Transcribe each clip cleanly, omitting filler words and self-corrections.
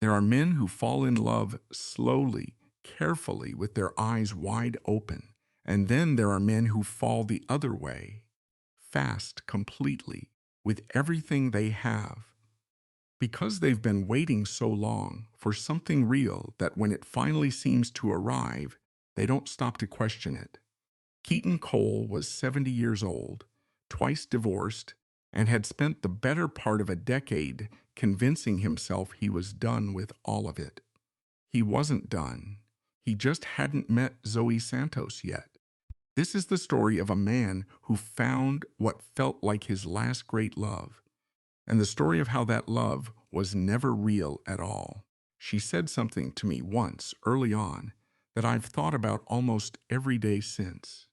There are men who fall in love slowly, carefully, with their eyes wide open. And then there are men who fall the other way, fast, completely, with everything they have. Because they've been waiting so long for something real that when it finally seems to arrive, they don't stop to question it. Keaton Cole was 70 years old, twice divorced, and had spent the better part of a decade convincing himself he was done with all of it. He wasn't done. He just hadn't met Zoey Santos yet. This is the story of a man who found what felt like his last great love, and the story of how that love was never real at all. She said something to me once, early on, that I've thought about almost every day since.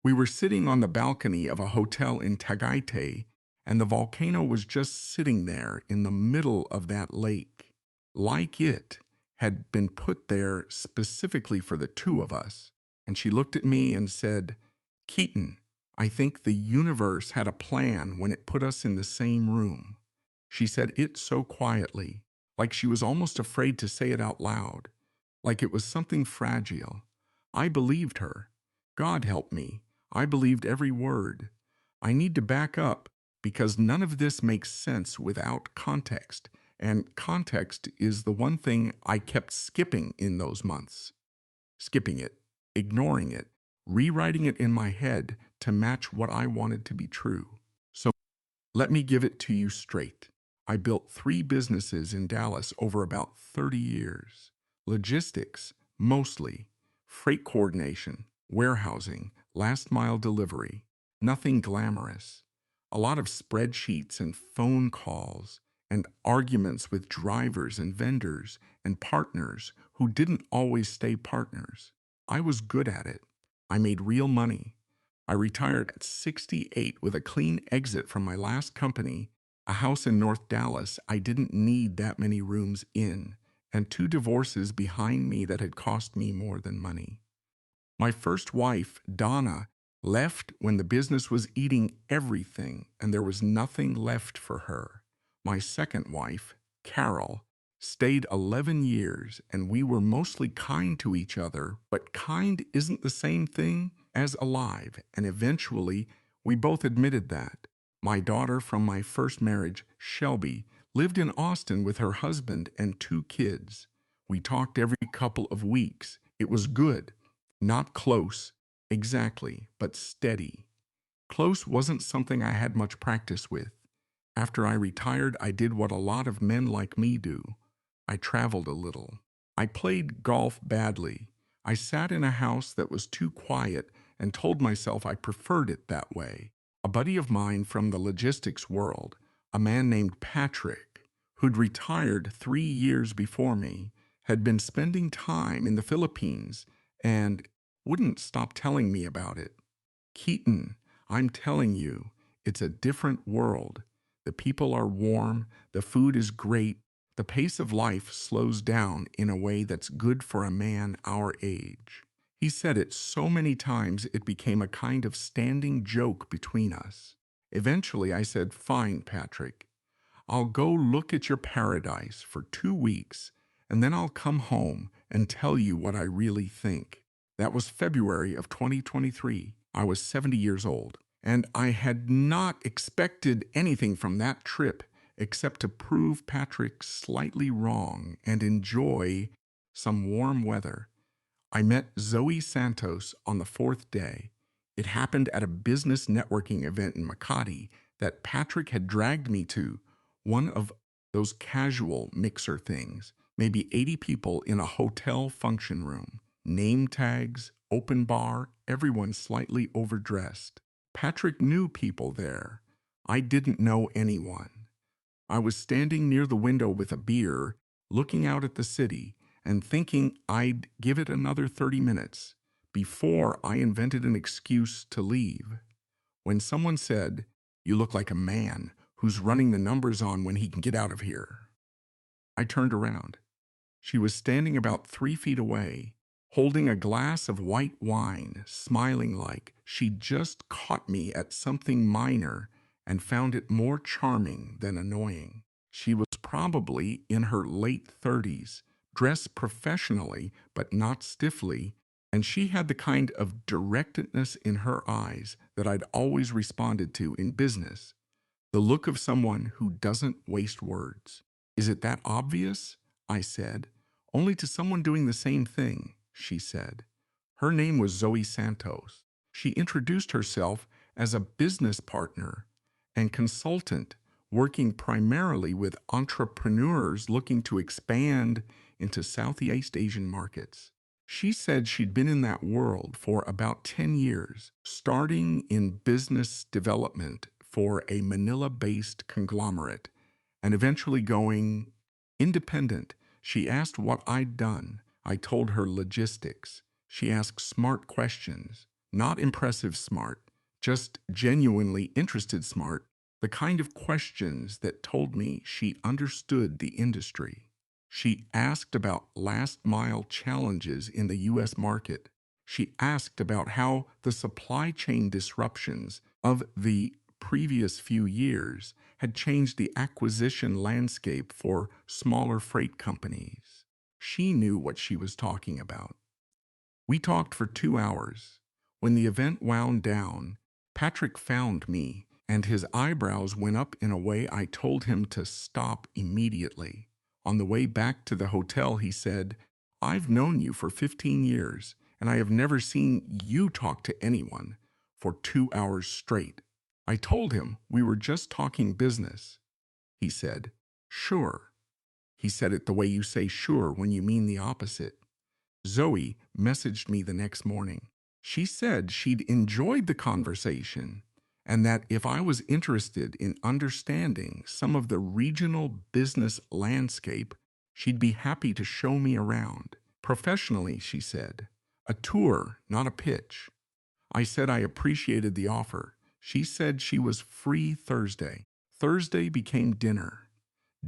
We were sitting on the balcony of a hotel in Tagaytay, and the volcano was just sitting there in the middle of that lake. Like it had been put there specifically for the two of us. And she looked at me and said, "Keaton, I think the universe had a plan when it put us in the same room." She said it so quietly, like she was almost afraid to say it out loud, like it was something fragile. I believed her. God help me. I believed every word. I need to back up because none of this makes sense without context, and context is the one thing I kept skipping in those months. Skipping it, ignoring it, rewriting it in my head to match what I wanted to be true. So let me give it to you straight. I built 3 businesses in Dallas over about 30 years. Logistics, mostly. Freight coordination, warehousing, last mile delivery. Nothing glamorous. A lot of spreadsheets and phone calls and arguments with drivers and vendors and partners who didn't always stay partners. I was good at it. I made real money. I retired at 68 with a clean exit from my last company, a house in North Dallas I didn't need that many rooms in, and 2 divorces behind me that had cost me more than money. My first wife, Donna, left when the business was eating everything and there was nothing left for her. My second wife, Carol, stayed 11 years, and we were mostly kind to each other, but kind isn't the same thing as alive, and eventually we both admitted that. My daughter from my first marriage, Shelby, lived in Austin with her husband and 2 kids. We talked every couple of weeks. It was good. Not close, exactly, but steady. Close wasn't something I had much practice with. After I retired, I did what a lot of men like me do. I traveled a little. I played golf badly. I sat in a house that was too quiet and told myself I preferred it that way. A buddy of mine from the logistics world, a man named Patrick, who'd retired 3 years before me, had been spending time in the Philippines and wouldn't stop telling me about it. "Keaton, I'm telling you, it's a different world. The people are warm, the food is great, the pace of life slows down in a way that's good for a man our age." He said it so many times it became a kind of standing joke between us. Eventually I said, "Fine, Patrick. I'll go look at your paradise for 2 weeks, and then I'll come home and tell you what I really think." That was February of 2023. I was 70 years old, and I had not expected anything from that trip except to prove Patrick slightly wrong and enjoy some warm weather. I met Zoey Santos on the 4th day. It happened at a business networking event in Makati that Patrick had dragged me to, one of those casual mixer things, maybe 80 people in a hotel function room. Name tags, open bar, everyone slightly overdressed. Patrick knew people there. I didn't know anyone. I was standing near the window with a beer, looking out at the city, and thinking I'd give it another 30 minutes before I invented an excuse to leave. When someone said, "You look like a man who's running the numbers on when he can get out of here," I turned around. She was standing about 3 feet away, holding a glass of white wine, smiling like she'd just caught me at something minor and found it more charming than annoying. She was probably in her late 30s, dressed professionally but not stiffly, and she had the kind of directness in her eyes that I'd always responded to in business, the look of someone who doesn't waste words. Is it that obvious? I said. Only to someone doing the same thing, she said. Her name was Zoey Santos. She introduced herself as a business partner and consultant working primarily with entrepreneurs looking to expand into Southeast Asian markets. She said she'd been in that world for about 10 years, starting in business development for a Manila-based conglomerate and eventually going independent. She asked what I'd done. I told her logistics. She asked smart questions, not impressive smart, just genuinely interested smart, the kind of questions that told me she understood the industry. She asked about last-mile challenges in the U.S. market. She asked about how the supply chain disruptions of the previous few years had changed the acquisition landscape for smaller freight companies. She knew what she was talking about. We talked for 2 hours. When the event wound down, Patrick found me, and his eyebrows went up in a way I told him to stop immediately. On the way back to the hotel, he said, "I've known you for 15 years, and I have never seen you talk to anyone for 2 hours straight." I told him we were just talking business. He said, "Sure." He said it the way you say sure when you mean the opposite. Zoey messaged me the next morning. She said she'd enjoyed the conversation and that if I was interested in understanding some of the regional business landscape, she'd be happy to show me around. Professionally, she said. A tour, not a pitch. I said I appreciated the offer. She said she was free Thursday. Thursday became dinner.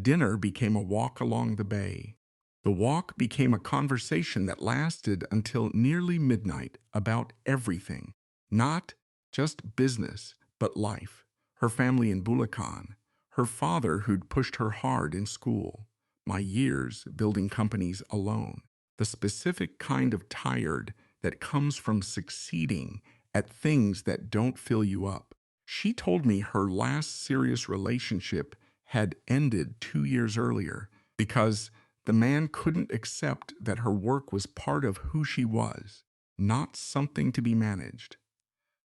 Dinner became a walk along the bay. The walk became a conversation that lasted until nearly midnight about everything, not just business, but life. Her family in Bulacan, her father who'd pushed her hard in school, my years building companies alone, the specific kind of tired that comes from succeeding at things that don't fill you up. She told me her last serious relationship had ended 2 years earlier because the man couldn't accept that her work was part of who she was, not something to be managed.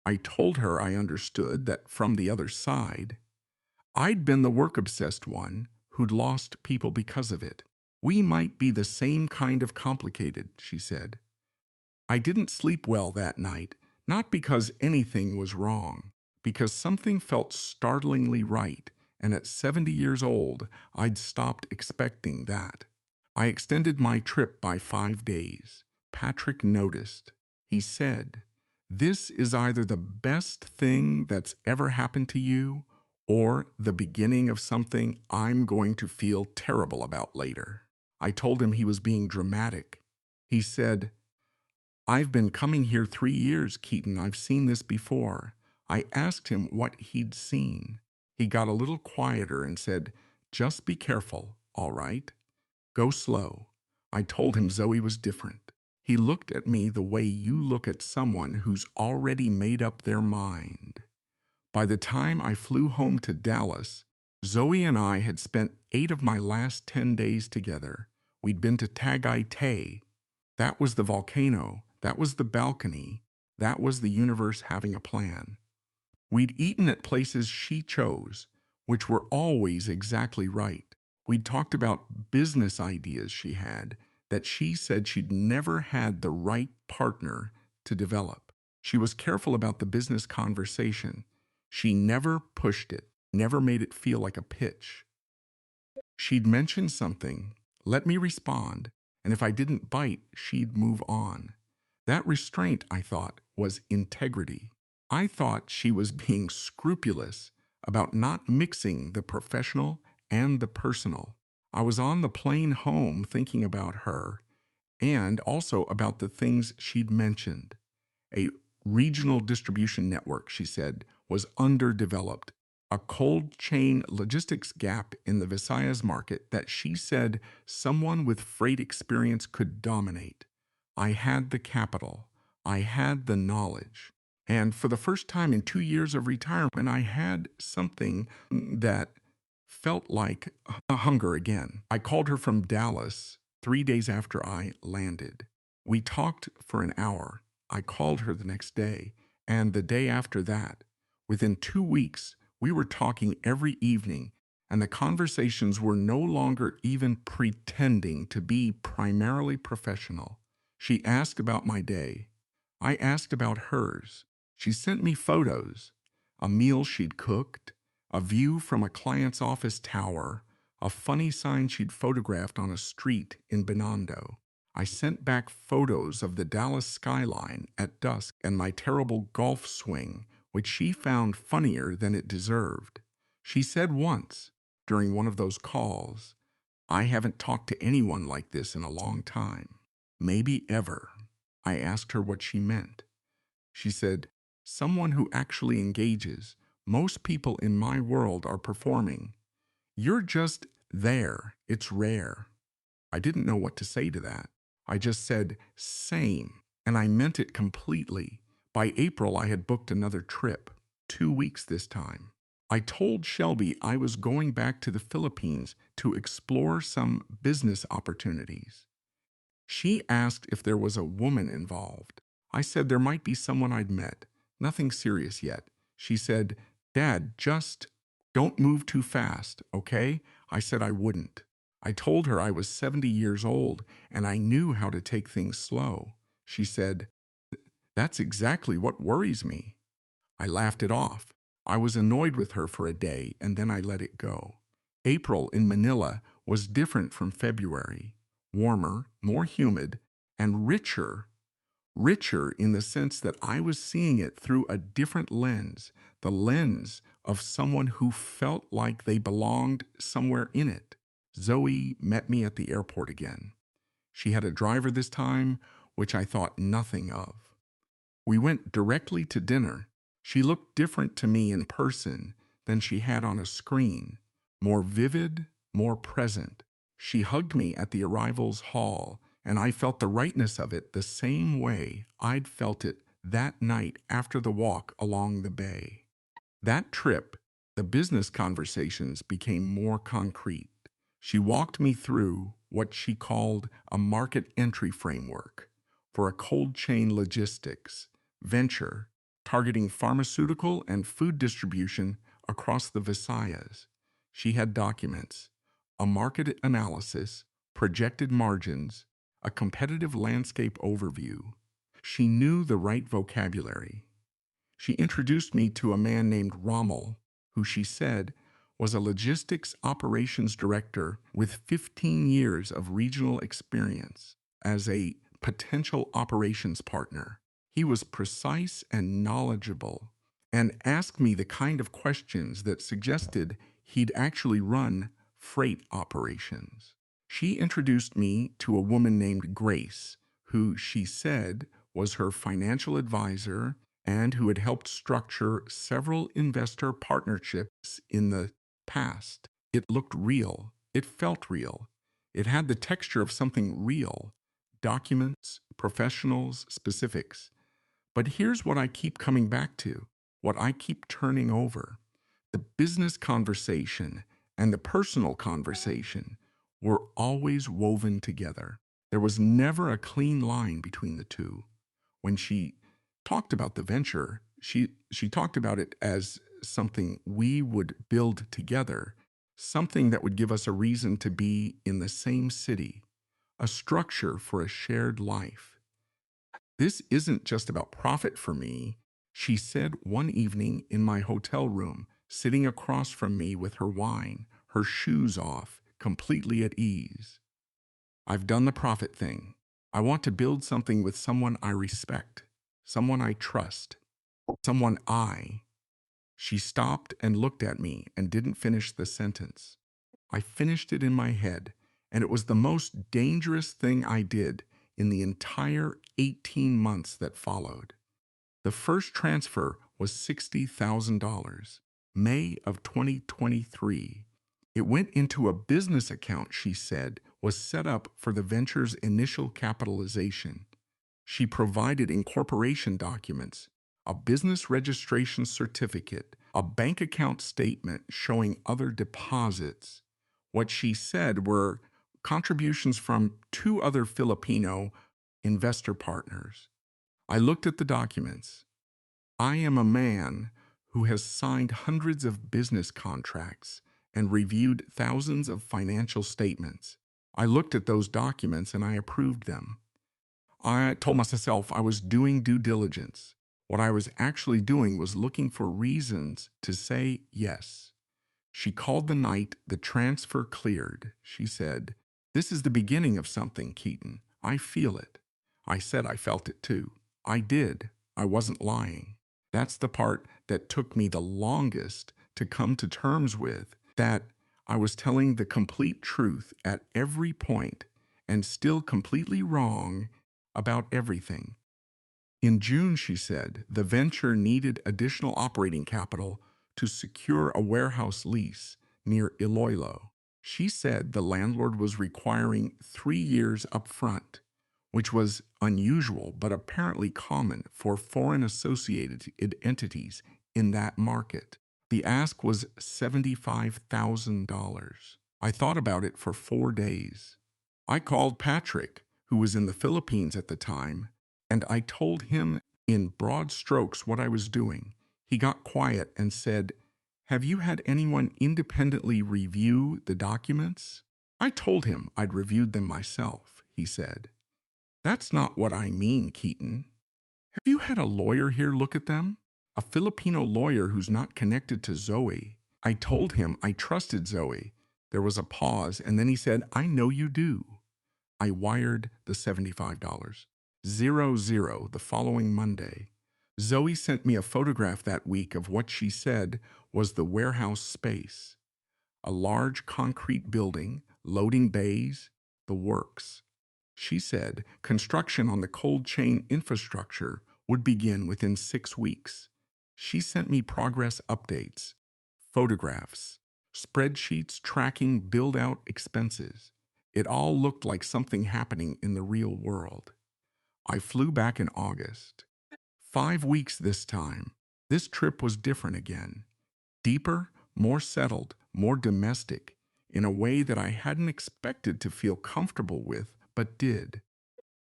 I told her I understood that from the other side, I'd been the work-obsessed one who'd lost people because of it. We might be the same kind of complicated, she said. I didn't sleep well that night, not because anything was wrong, because something felt startlingly right, and at 70 years old, I'd stopped expecting that. I extended my trip by 5 days. Patrick noticed. He said, "This is either the best thing that's ever happened to you or the beginning of something I'm going to feel terrible about later." I told him he was being dramatic. He said, "I've been coming here 3 years, Keaton. I've seen this before." I asked him what he'd seen. He got a little quieter and said, "Just be careful, all right? Go slow." I told him Zoey was different. He looked at me the way you look at someone who's already made up their mind. By the time I flew home to Dallas, Zoey and I had spent 8 of my last 10 days together. We'd been to Tagaytay. That was the volcano. That was the balcony. That was the universe having a plan. We'd eaten at places she chose, which were always exactly right. We'd talked about business ideas she had that she said she'd never had the right partner to develop. She was careful about the business conversation. She never pushed it, never made it feel like a pitch. She'd mention something, let me respond, and if I didn't bite, she'd move on. That restraint, I thought, was integrity. I thought she was being scrupulous about not mixing the professional and the personal. I was on the plane home thinking about her and also about the things she'd mentioned. A regional distribution network, she said, was underdeveloped. a cold chain logistics gap in the Visayas market that she said someone with freight experience could dominate. I had the capital, I had the knowledge. And for the first time in 2 years of retirement, I had something that felt like a hunger again. I called her from Dallas 3 days after I landed. We talked for an hour. I called her the next day, and the day after that. Within 2 weeks, we were talking every evening, and the conversations were no longer even pretending to be primarily professional. She asked about my day. I asked about hers. She sent me photos, a meal she'd cooked, a view from a client's office tower, a funny sign she'd photographed on a street in Binondo. I sent back photos of the Dallas skyline at dusk and my terrible golf swing, which she found funnier than it deserved. She said once, during one of those calls, "I haven't talked to anyone like this in a long time. Maybe ever." I asked her what she meant. She said, "Someone who actually engages. Most people in my world are performing. You're just there. It's rare." I didn't know what to say to that. I just said, "Same," and I meant it completely. By April, I had booked another trip, 2 weeks this time. I told Shelby I was going back to the Philippines to explore some business opportunities. She asked if there was a woman involved. I said there might be someone I'd met. Nothing serious yet. She said, "Dad, just don't move too fast, okay?" I said I wouldn't. I told her I was 70 years old and I knew how to take things slow. She said, "That's exactly what worries me." I laughed it off. I was annoyed with her for a day and then I let it go. April in Manila was different from February. Warmer, more humid, and richer. Richer in the sense that I was seeing it through a different lens, the lens of someone who felt like they belonged somewhere in it. Zoey met me at the airport again. She had a driver this time, which I thought nothing of. We went directly to dinner. She looked different to me in person than she had on a screen, more vivid, more present. She hugged me at the arrivals hall, and I felt the rightness of it the same way I'd felt it that night after the walk along the bay. That trip, the business conversations became more concrete. She walked me through what she called a market entry framework for a cold chain logistics venture targeting pharmaceutical and food distribution across the Visayas. She had documents, a market analysis, projected margins, a competitive landscape overview. She knew the right vocabulary. She introduced me to a man named Rommel, who she said was a logistics operations director with 15 years of regional experience as a potential operations partner. He was precise and knowledgeable and asked me the kind of questions that suggested he'd actually run freight operations. She introduced me to a woman named Grace, who she said was her financial advisor and who had helped structure several investor partnerships in the past. It looked real. It felt real. It had the texture of something real. Documents, professionals, specifics. But here's what I keep coming back to, what I keep turning over. The business conversation and the personal conversation were always woven together. There was never a clean line between the two. When she talked about the venture, she talked about it as something we would build together, something that would give us a reason to be in the same city, a structure for a shared life. "This isn't just about profit for me," she said one evening in my hotel room, sitting across from me with her wine, her shoes off, completely at ease. "I've done the profit thing. I want to build something with someone I respect, someone I trust, someone I—" She stopped and looked at me and didn't finish the sentence. I finished it in my head, and it was the most dangerous thing I did in the entire 18 months that followed. The first transfer was $60,000. May of 2023. It went into a business account she said was set up for the venture's initial capitalization. She provided incorporation documents, a business registration certificate, a bank account statement showing other deposits. What she said were contributions from two other Filipino investor partners. I looked at the documents. I am a man who has signed hundreds of business contracts and reviewed thousands of financial statements. I looked at those documents and I approved them. I told myself I was doing due diligence. What I was actually doing was looking for reasons to say yes. She called the night the transfer cleared. She said, "This is the beginning of something, Keaton. I feel it." I said I felt it too. I did. I wasn't lying. That's the part that took me the longest to come to terms with, that I was telling the complete truth at every point and still completely wrong about everything. In June, she said, the venture needed additional operating capital to secure a warehouse lease near Iloilo. She said the landlord was requiring 3 years up front, which was unusual but apparently common for foreign associated entities in that market. The ask was $75,000. I thought about it for 4 days. I called Patrick, who was in the Philippines at the time, and I told him in broad strokes what I was doing. He got quiet and said, "Have you had anyone independently review the documents?" I told him I'd reviewed them myself, he said. "That's not what I mean, Keaton. Have you had a lawyer here look at them? A Filipino lawyer who's not connected to Zoey?" I told him I trusted Zoey. There was a pause, and then he said, "I know you do." I wired the $75. 00 the following Monday. Zoey sent me a photograph that week of what she said was the warehouse space. A large concrete building, loading bays, the works. She said construction on the cold chain infrastructure would begin within 6 weeks. She sent me progress updates, photographs, spreadsheets tracking build-out expenses. It all looked like something happening in the real world. I flew back in August. 5 weeks this time. This trip was different again. Deeper, more settled, more domestic, in a way that I hadn't expected to feel comfortable with, but did.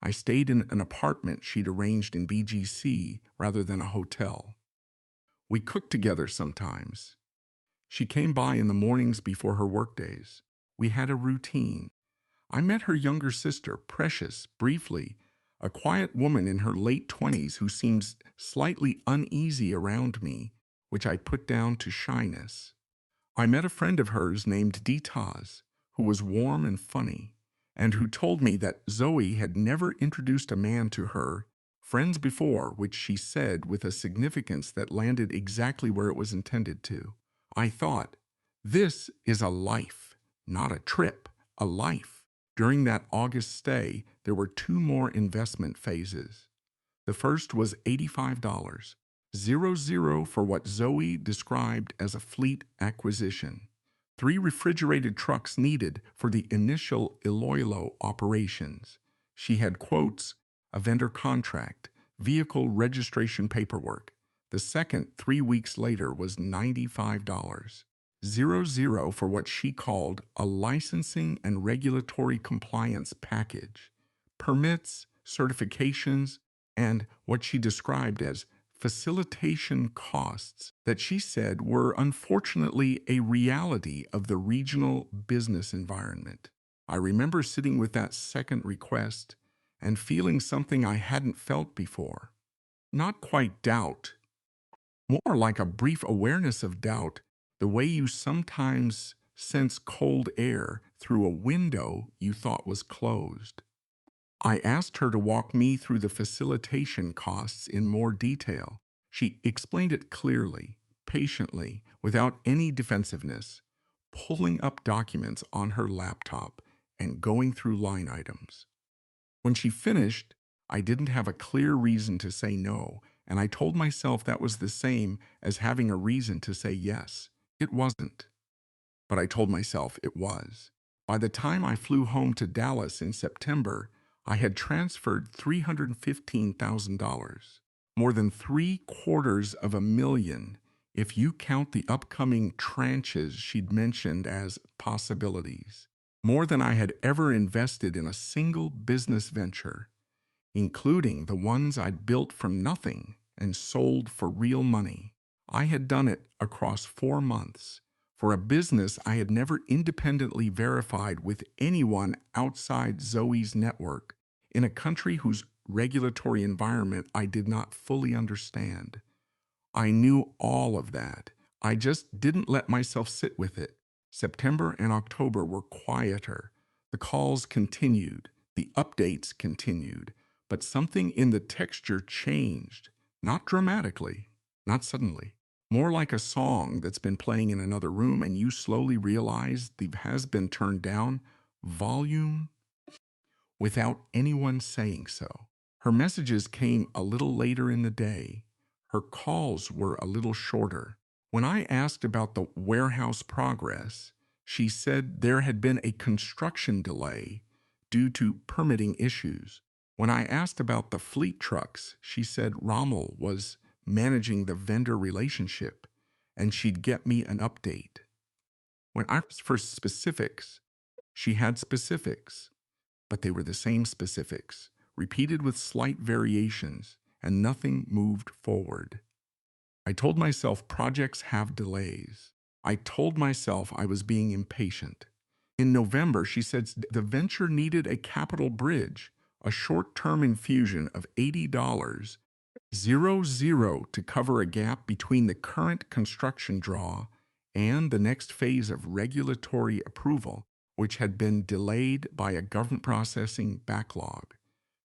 I stayed in an apartment she'd arranged in BGC rather than a hotel. We cooked together sometimes. She came by in the mornings before her workdays. We had a routine. I met her younger sister, Precious, briefly, a quiet woman in her late 20s who seems slightly uneasy around me, which I put down to shyness. I met a friend of hers named Ditaz, who was warm and funny, and who told me that Zoey had never introduced a man to her friends before, which she said with a significance that landed exactly where it was intended to. I thought, this is a life, not a trip, a life. During that August stay, there were 2 more investment phases. The first was $85, 00 for what Zoey described as a fleet acquisition. 3 refrigerated trucks needed for the initial Iloilo operations. She had quotes, a vendor contract, vehicle registration paperwork. The second, 3 weeks later, was $95. 00 for what she called a licensing and regulatory compliance package, permits, certifications, and what she described as facilitation costs that she said were unfortunately a reality of the regional business environment. I remember sitting with that second request and feeling something I hadn't felt before. Not quite doubt, more like a brief awareness of doubt, the way you sometimes sense cold air through a window you thought was closed. I asked her to walk me through the facilitation costs in more detail. She explained it clearly, patiently, without any defensiveness, pulling up documents on her laptop and going through line items. When she finished, I didn't have a clear reason to say no, and I told myself that was the same as having a reason to say yes. It wasn't, but I told myself it was. By the time I flew home to Dallas in September, I had transferred $315,000, more than 750,000 if you count the upcoming tranches she'd mentioned as possibilities. More than I had ever invested in a single business venture, including the ones I'd built from nothing and sold for real money. I had done it across 4 months for a business I had never independently verified with anyone outside Zoey's network in a country whose regulatory environment I did not fully understand. I knew all of that. I just didn't let myself sit with it. September and October were quieter. The calls continued. The updates continued. But something in the texture changed. Not dramatically, not suddenly. More like a song that's been playing in another room and you slowly realize the has been turned down volume without anyone saying so. Her messages came a little later in the day. Her calls were a little shorter. When I asked about the warehouse progress, she said there had been a construction delay due to permitting issues. When I asked about the fleet trucks, she said Rommel was managing the vendor relationship and she'd get me an update. When I asked for specifics, she had specifics, but they were the same specifics, repeated with slight variations, and nothing moved forward. I told myself projects have delays. I told myself I was being impatient. In November, she said the venture needed a capital bridge, a short-term infusion of $80, 00 to cover a gap between the current construction draw and the next phase of regulatory approval, which had been delayed by a government processing backlog.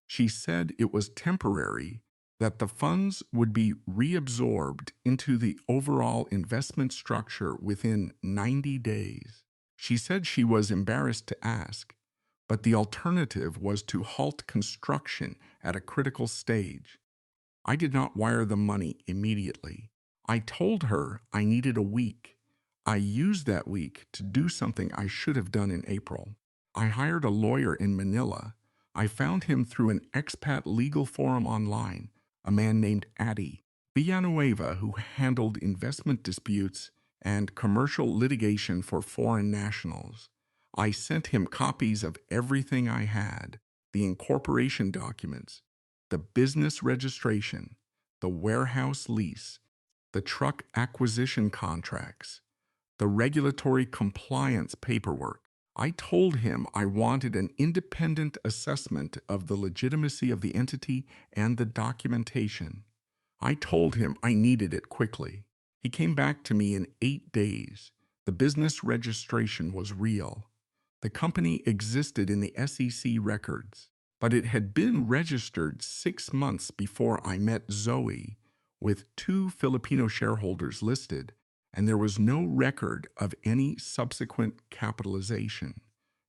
She said it was temporary, that the funds would be reabsorbed into the overall investment structure within 90 days. She said she was embarrassed to ask, but the alternative was to halt construction at a critical stage. I did not wire the money immediately. I told her I needed a week. I used that week to do something I should have done in April. I hired a lawyer in Manila. I found him through an expat legal forum online, a man named Addy Villanueva, who handled investment disputes and commercial litigation for foreign nationals. I sent him copies of everything I had, the incorporation documents, the business registration, the warehouse lease, the truck acquisition contracts, the regulatory compliance paperwork. I told him I wanted an independent assessment of the legitimacy of the entity and the documentation. I told him I needed it quickly. He came back to me in 8 days. The business registration was real. The company existed in the SEC records, but it had been registered 6 months before I met Zoey, with 2 Filipino shareholders listed, and there was no record of any subsequent capitalization,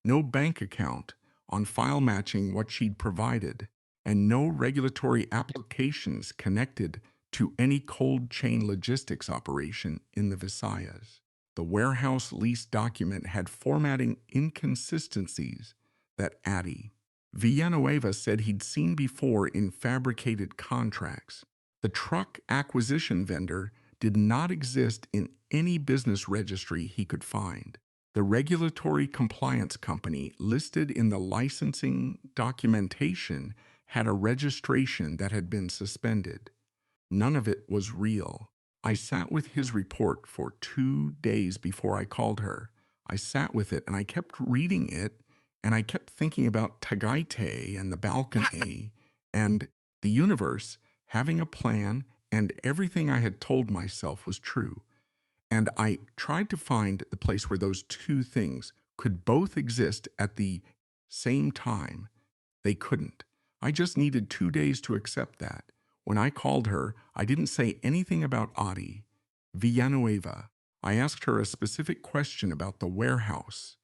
no bank account on file matching what she'd provided, and no regulatory applications connected to any cold chain logistics operation in the Visayas. The warehouse lease document had formatting inconsistencies that Addy Villanueva said he'd seen before in fabricated contracts. The truck acquisition vendor did not exist in any business registry he could find. The regulatory compliance company listed in the licensing documentation had a registration that had been suspended. None of it was real. I sat with his report for 2 days before I called her. I sat with it and I kept reading it, and I kept thinking about Tagaytay and the balcony and the universe having a plan, and everything I had told myself was true. And I tried to find the place where those 2 things could both exist at the same time. They couldn't. I just needed 2 days to accept that. When I called her, I didn't say anything about Adi Villanueva. I asked her a specific question about the warehouse,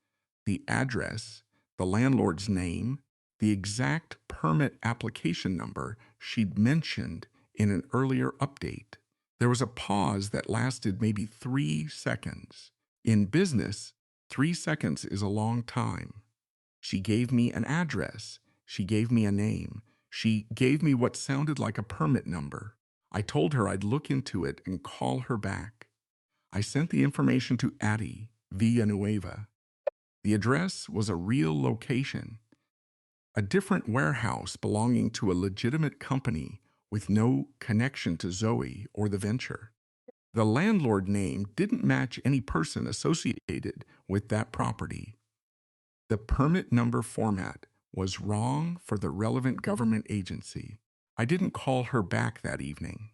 the address, the landlord's name, the exact permit application number she'd mentioned in an earlier update. There was a pause that lasted maybe 3 seconds. In business, 3 seconds is a long time. She gave me an address. She gave me a name. She gave me what sounded like a permit number. I told her I'd look into it and call her back. I sent the information to Addie Villanueva. The address was a real location, a different warehouse belonging to a legitimate company with no connection to Zoey or the venture. The landlord name didn't match any person associated with that property. The permit number format was wrong for the relevant government agency. I didn't call her back that evening.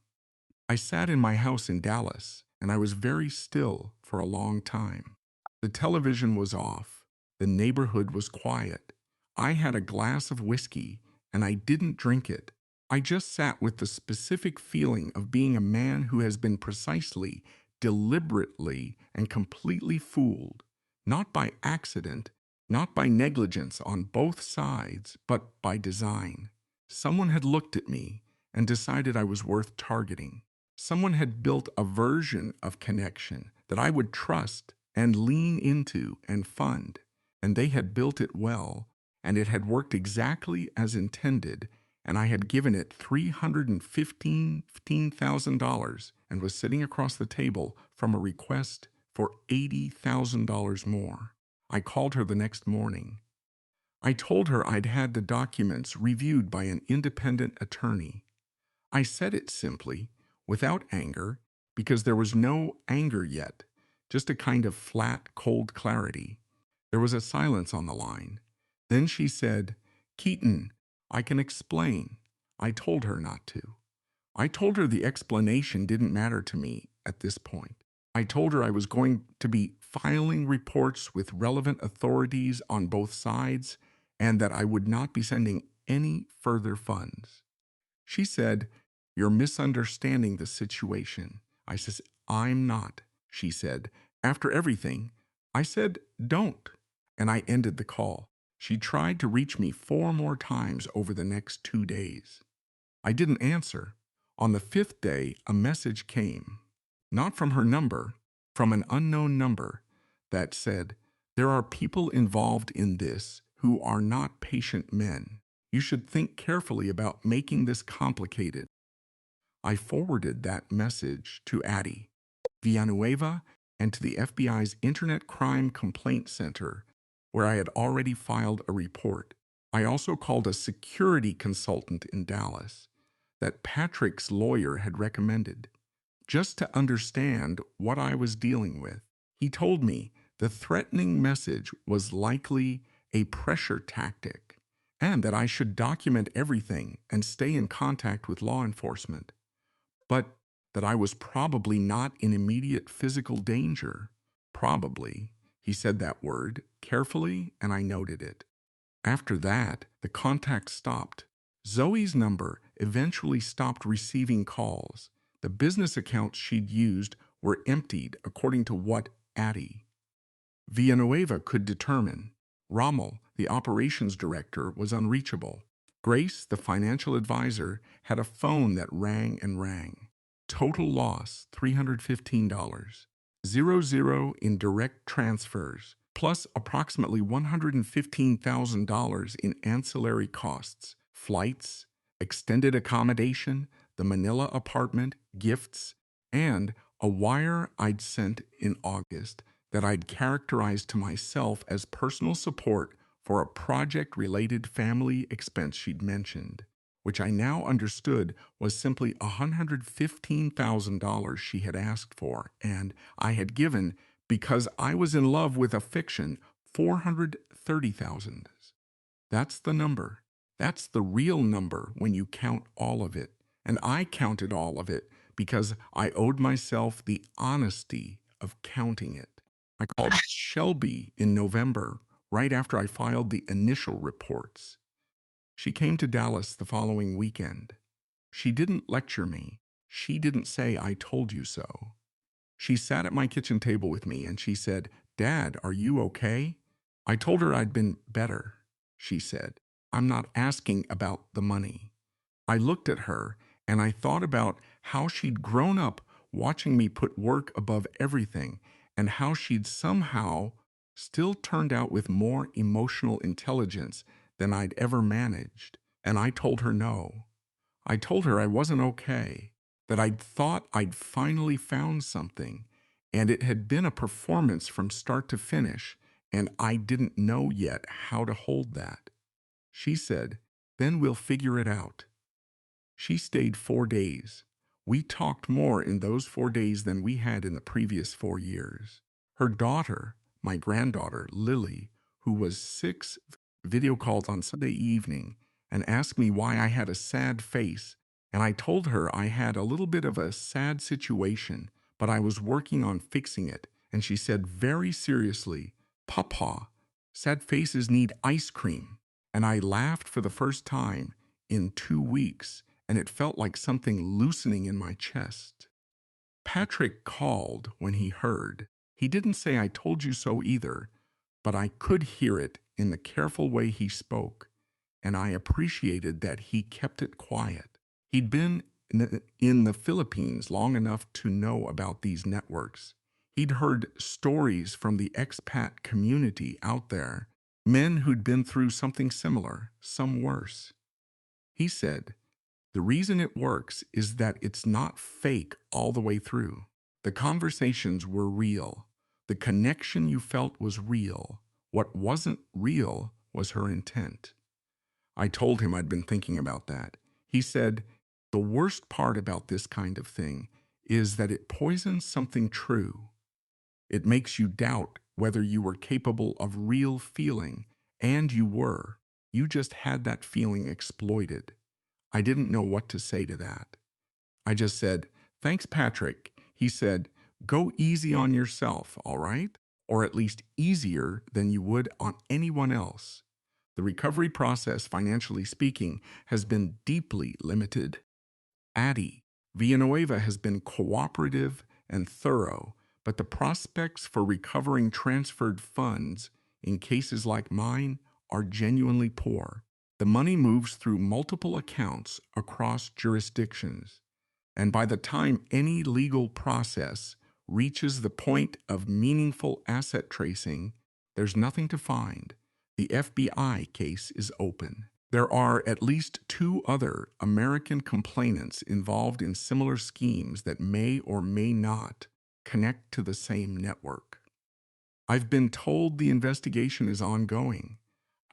I sat in my house in Dallas, and I was very still for a long time. The television was off. The neighborhood was quiet. I had a glass of whiskey, and I didn't drink it. I just sat with the specific feeling of being a man who has been precisely, deliberately, and completely fooled, not by accident, not by negligence on both sides, but by design. Someone had looked at me and decided I was worth targeting. Someone had built a version of connection that I would trust and lean into and fund, and they had built it well, and it had worked exactly as intended, and I had given it $315,000 and was sitting across the table from a request for $80,000 more. I called her the next morning. I told her I'd had the documents reviewed by an independent attorney. I said it simply, without anger, because there was no anger yet, just a kind of flat, cold clarity. There was a silence on the line. Then she said, "Keaton, I can explain." I told her not to. I told her the explanation didn't matter to me at this point. I told her I was going to be filing reports with relevant authorities on both sides and that I would not be sending any further funds. She said, "You're misunderstanding the situation." I said, "I'm not," she said. "After everything," I said, "Don't." And I ended the call. She tried to reach me 4 more times over the next 2 days. I didn't answer. On the 5th day, a message came, not from her number, from an unknown number, that said, "There are people involved in this who are not patient men. You should think carefully about making this complicated." I forwarded that message to Addie Villanueva and to the FBI's Internet Crime Complaint Center, where I had already filed a report. I also called a security consultant in Dallas that Patrick's lawyer had recommended, just to understand what I was dealing with. He told me the threatening message was likely a pressure tactic and that I should document everything and stay in contact with law enforcement, but that I was probably not in immediate physical danger. Probably. He said that word carefully, and I noted it. After that, the contact stopped. Zoe's number eventually stopped receiving calls. The business accounts she'd used were emptied according to what Addie Villanueva could determine. Rommel, the operations director, was unreachable. Grace, the financial advisor, had a phone that rang and rang. Total loss, $315. 0 in direct transfers, plus approximately $115,000 in ancillary costs, flights, extended accommodation, the Manila apartment, gifts, and a wire I'd sent in August that I'd characterized to myself as personal support for a project-related family expense she'd mentioned, which I now understood was simply $115,000 she had asked for, and I had given, because I was in love with a fiction, $430,000. That's the number. That's the real number when you count all of it. And I counted all of it because I owed myself the honesty of counting it. I called Shelby in November, right after I filed the initial reports. She came to Dallas the following weekend. She didn't lecture me. She didn't say, "I told you so." She sat at my kitchen table with me and she said, "Dad, are you okay?" I told her I'd been better. She said, "I'm not asking about the money." I looked at her And I thought about how she'd grown up watching me put work above everything, and how she'd somehow still turned out with more emotional intelligence than I'd ever managed. And I told her no. I told her I wasn't okay, that I'd thought I'd finally found something, and it had been a performance from start to finish, and I didn't know yet how to hold that. She said, "Then we'll figure it out." She stayed 4 days. We talked more in those 4 days than we had in the previous 4 years. Her daughter, my granddaughter, Lily, who was 6, video called on Sunday evening and asked me why I had a sad face, and I told her I had a little bit of a sad situation, but I was working on fixing it, and she said very seriously, "Papa, sad faces need ice cream." And I laughed for the first time in 2 weeks, and it felt like something loosening in my chest. Patrick called when he heard. He didn't say I told you so either, but I could hear it in the careful way he spoke, and I appreciated that he kept it quiet. He'd been in the Philippines long enough to know about these networks. He'd heard stories from the expat community out there, men who'd been through something similar, some worse. He said, "The reason it works is that it's not fake all the way through. The conversations were real. The connection you felt was real. What wasn't real was her intent." I told him I'd been thinking about that. He said, "The worst part about this kind of thing is that it poisons something true. It makes you doubt whether you were capable of real feeling, and you were. You just had that feeling exploited." I didn't know what to say to that. I just said, "Thanks, Patrick." He said, "Go easy on yourself, all right? Or at least easier than you would on anyone else. The recovery process, financially speaking, has been deeply limited. Addie Villanueva has been cooperative and thorough, but the prospects for recovering transferred funds in cases like mine are genuinely poor. The money moves through multiple accounts across jurisdictions, and by the time any legal process reaches the point of meaningful asset tracing, there's nothing to find. The FBI case is open. There are at least 2 other American complainants involved in similar schemes that may or may not connect to the same network. I've been told the investigation is ongoing.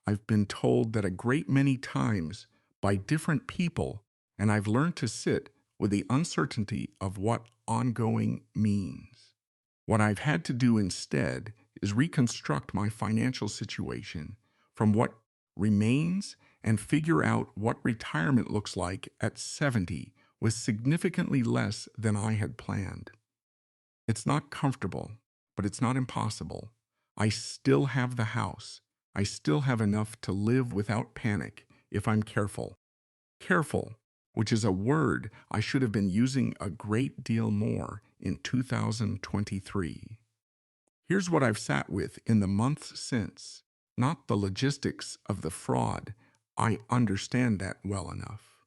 I've been told that a great many times by different people, and I've learned to sit with the uncertainty of what ongoing means. What I've had to do instead is reconstruct my financial situation from what remains and figure out what retirement looks like at 70 with significantly less than I had planned. It's not comfortable, but it's not impossible. I still have the house. I still have enough to live without panic if I'm careful. Careful, which is a word I should have been using a great deal more in 2023. Here's what I've sat with in the months since. Not the logistics of the fraud. I understand that well enough.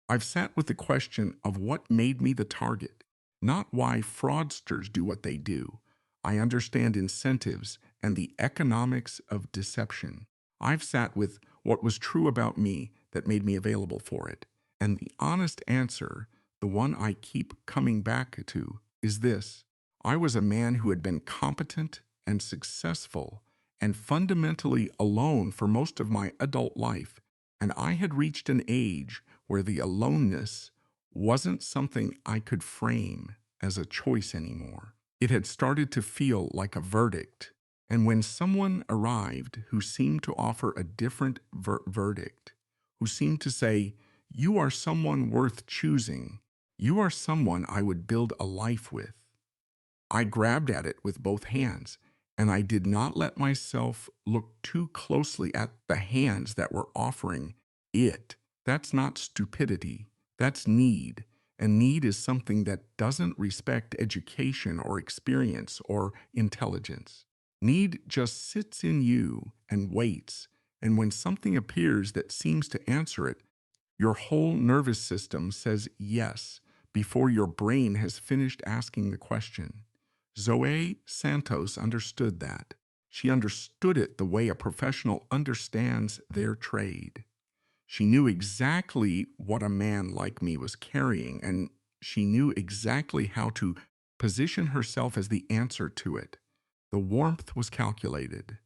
I've sat with the question of what made me the target, not why fraudsters do what they do. I understand incentives and the economics of deception. I've sat with what was true about me that made me available for it. And the honest answer, the one I keep coming back to, is this. I was a man who had been competent and successful and fundamentally alone for most of my adult life, and I had reached an age where the aloneness wasn't something I could frame as a choice anymore. It had started to feel like a verdict, and when someone arrived who seemed to offer a different verdict, who seemed to say, "You are someone worth choosing. You are someone I would build a life with," I grabbed at it with both hands, and I did not let myself look too closely at the hands that were offering it. That's not stupidity. That's need. And need is something that doesn't respect education or experience or intelligence. Need just sits in you and waits, and when something appears that seems to answer it, Your whole nervous system says yes before your brain has finished asking the question. Zoey Santos understood that. She understood it the way a professional understands their trade. She knew exactly what a man like me was carrying, and she knew exactly how to position herself as the answer to it. The warmth was calculated.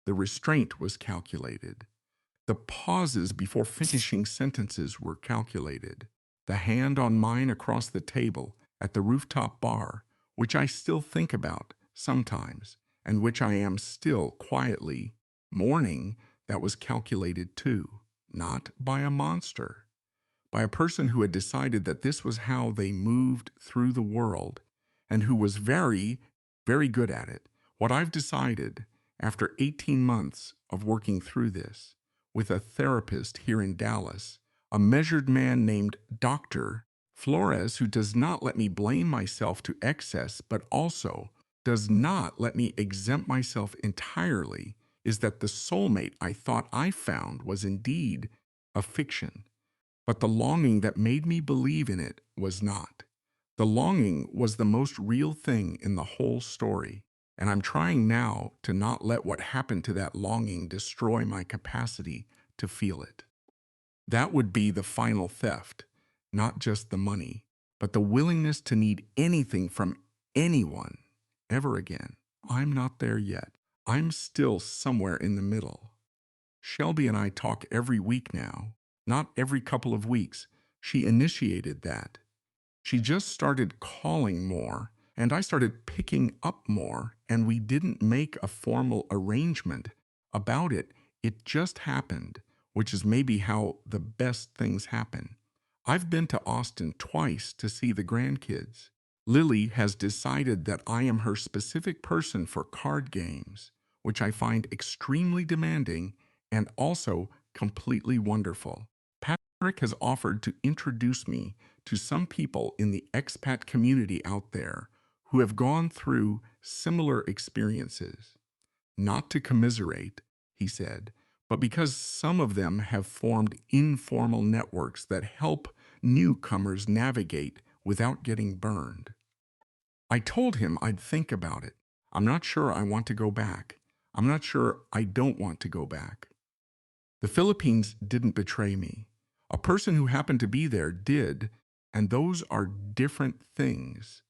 The restraint was calculated. The pauses before finishing sentences were calculated. The hand on mine across the table at the rooftop bar, which I still think about sometimes, and which I am still quietly mourning, that was calculated too, not by a monster, by a person who had decided that this was how they moved through the world and who was very, very good at it. What I've decided after 18 months of working through this with a therapist here in Dallas, a measured man named Dr. Flores, who does not let me blame myself to excess, but also does not let me exempt myself entirely, is that the soulmate I thought I found was indeed a fiction. But the longing that made me believe in it was not. The longing was the most real thing in the whole story, and I'm trying now to not let what happened to that longing destroy my capacity to feel it. That would be the final theft, not just the money, but the willingness to need anything from anyone ever again. I'm not there yet. I'm still somewhere in the middle. Shelby and I talk every week now, not every couple of weeks. She initiated that. She just started calling more, and I started picking up more, and we didn't make a formal arrangement about it. It just happened, which is maybe how the best things happen. I've been to Austin twice to see the grandkids. Lily has decided that I am her specific person for card games, which I find extremely demanding and also completely wonderful. Patrick has offered to introduce me to some people in the expat community out there who have gone through similar experiences. Not to commiserate, he said, but because some of them have formed informal networks that help newcomers navigate without getting burned. I told him I'd think about it. I'm not sure I want to go back. I'm not sure I don't want to go back. The Philippines didn't betray me. A person who happened to be there did, and those are different things.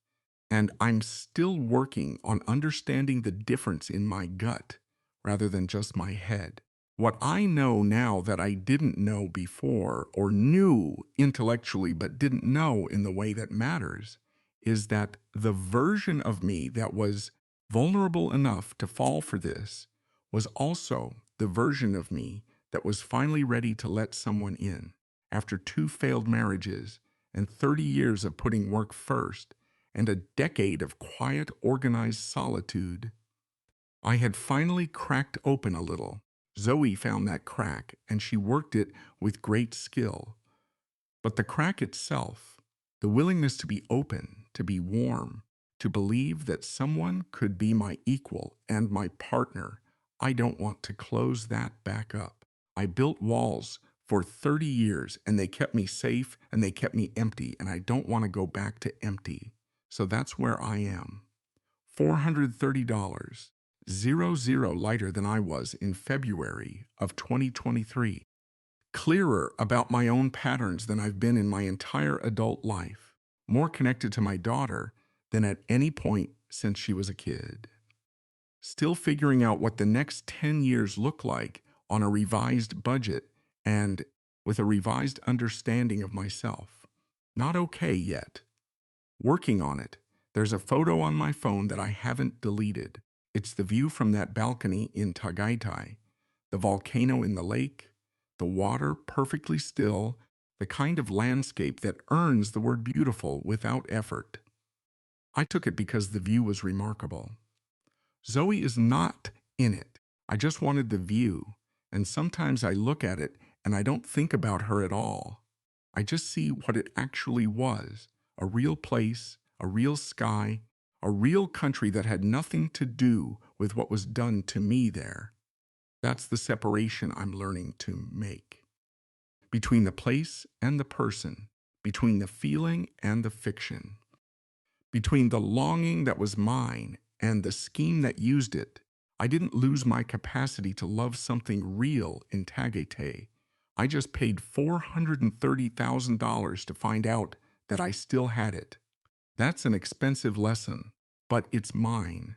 And I'm still working on understanding the difference in my gut rather than just my head. What I know now that I didn't know before, or knew intellectually but didn't know in the way that matters, is that the version of me that was vulnerable enough to fall for this was also the version of me that was finally ready to let someone in after 2 failed marriages and 30 years of putting work first and a decade of quiet, organized solitude. I had finally cracked open a little. Zoe found that crack, and she worked it with great skill. But the crack itself, the willingness to be open, to be warm, to believe that someone could be my equal and my partner, I don't want to close that back up. I built walls for 30 years, and they kept me safe, and they kept me empty, and I don't want to go back to empty. So that's where I am. $430, 0 lighter than I was in February of 2023. Clearer about my own patterns than I've been in my entire adult life. More connected to my daughter than at any point since she was a kid. Still figuring out what the next 10 years look like on a revised budget and with a revised understanding of myself. Not okay yet. Working on it. There's a photo on my phone that I haven't deleted. It's the view from that balcony in Tagaytay, the volcano in the lake, the water perfectly still, the kind of landscape that earns the word beautiful without effort. I took it because the view was remarkable. Zoe is not in it. I just wanted the view, and sometimes I look at it and I don't think about her at all. I just see what it actually was, a real place, a real sky, a real country that had nothing to do with what was done to me there. That's the separation I'm learning to make. between the place and the person, between the feeling and the fiction, between the longing that was mine and the scheme that used it. I didn't lose my capacity to love something real in Tagaytay. I just paid $430,000 to find out that I still had it. That's an expensive lesson, but it's mine.